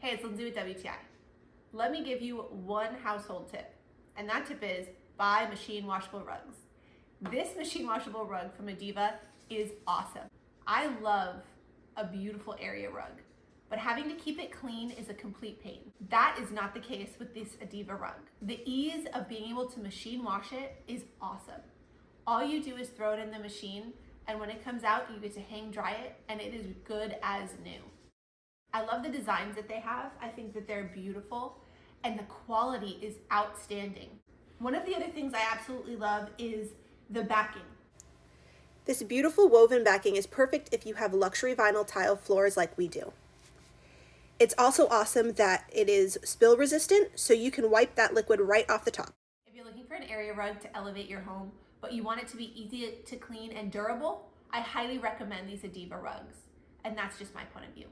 Hey, it's Lindsay with WTI. Let me give you one household tip, and that tip is buy machine washable rugs. This machine washable rug from Adiva is awesome. I love a beautiful area rug, but having to keep it clean is a complete pain. That is not the case with this Adiva rug. The ease of being able to machine wash it is awesome. All you do is throw it in the machine, and when it comes out, you get to hang dry it, and it is good as new. I love the designs that they have. I think that they're beautiful, and the quality is outstanding. One of the other things I absolutely love is the backing. This beautiful woven backing is perfect if you have luxury vinyl tile floors like we do. It's also awesome that it is spill resistant, so you can wipe that liquid right off the top. If you're looking for an area rug to elevate your home, but you want it to be easy to clean and durable, I highly recommend these Adiva rugs. And that's just my point of view.